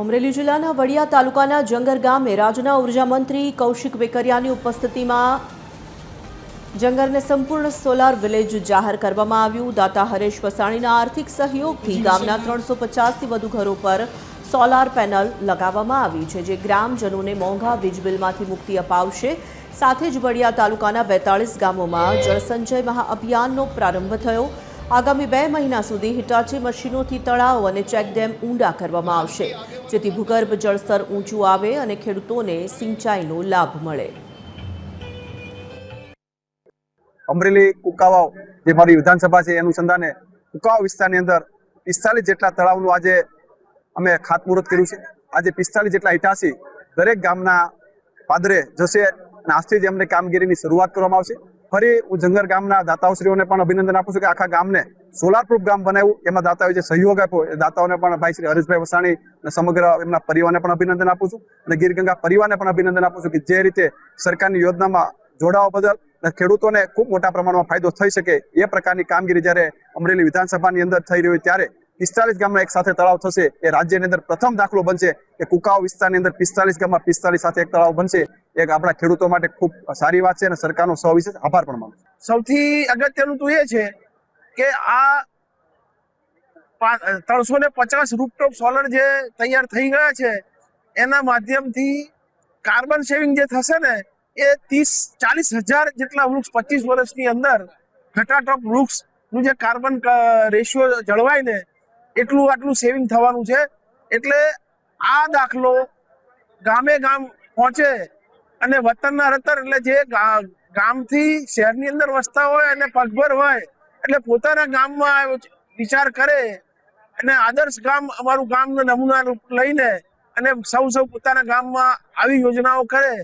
અમરેલી જિલ્લાના વડિયા તાલુકાના જંગર ગામે રાજ્યના ઉર્જા મંત્રી કૌશિક વેકરિયાની ઉપસ્થિતિમાં જંગરને સંપૂર્ણ સોલાર વિલેજ જાહેર કરવામાં આવ્યું। દાતા હરેશ વસાણીના આર્થિક સહયોગથી ગામના 350થી વધુ ઘરો પર સોલાર પેનલ લગાવવામાં આવી છે, જે ગ્રામજનોને મોંઘા વીજ બિલમાંથી મુક્તિ અપાવશે। સાથે જ વડિયા તાલુકાના 42 ગામોમાં જળસંચય મહાઅભિયાનનો પ્રારંભ થયો। આગામી 2 મહિના સુધી હિટાચી મશીનોથી તળાવ અને ચેકડેમ ઊંડા કરવામાં આવશે, જેથી ભૂગર્ભ જળસ્તર ઊંચું આવે અને ખેડૂતોને સિંચાઈનો લાભ મળે। અમરેલી કુકાવાવ જે મારી વિધાનસભા છે એ અનુસંધાને કુકાવાવ વિસ્તારની અંદર 45 જેટલા તળાવનું આજે અમે ખાતમુહૂર્ત કર્યું છે। આજે 45 જેટલા હિટાચી દરેક ગામના પાદરે જશે અને આજથી જ એમને કામગીરીની શરૂઆત કરવામાં આવશે। ફરી હું જંગર ગામના દાતાઓશ્રીઓને પણ અભિનંદન આપું છું કે આખા ગામને સોલાર પ્રૂફ ગામ બનાવ્યું, એમાં દાતાઓએ જે સહયોગ આપ્યો એ દાતાઓને પણ ભાઈ શ્રી હરેશભાઈ વસાણી અને સમગ્ર એમના પરિવારને પણ અભિનંદન આપું છું અને ગીરગંગા પરિવારને પણ અભિનંદન આપું છું કે જે રીતે સરકારની યોજનામાં જોડાવા બદલ ખેડૂતોને ખૂબ મોટા પ્રમાણમાં ફાયદો થઈ શકે એ પ્રકારની કામગીરી જ્યારે અમરેલી વિધાનસભાની અંદર થઈ રહી હોય ત્યારે 45 ગામમાં એક સાથે તળાવ થશે એ રાજ્યની અંદર પ્રથમ દાખલો બનશે કે કુકાવાવ વિસ્તારની અંદર 45 ગામમાં 45 સાથે એક તળાવ બનશે। એક આપણા ખેડૂતો માટે ખૂબ સારી વાત છે અને સરકારનો સવિશેષ આભાર પણ માનું છું। સૌથી અગત્યનું તો એ છે કે આ 350 રૂફટોપ સોલર જે તૈયાર થઈ ગયા છે એના માધ્યમથી કાર્બન સેવિંગ જે થશે ને એ 30-40 હજાર જેટલા વૃક્ષ 25 વર્ષની અંદર ઘટાટોપ વૃક્ષનું જે કાર્બન રેશિયો જળવાય ને આટલું સેવિંગ થવાનું છે। એટલે આ દાખલો ગામે ગામ પહોંચે અને વતનના રતન એટલે જે ગામથી શહેરની અંદર વસતા હોય અને પગભર હોય એટલે પોતાના ગામમાં વિચાર કરે અને આદર્શ ગામ અમારું ગામનો નમૂના લઈને અને સૌ પોતાના ગામમાં આવી યોજનાઓ કરે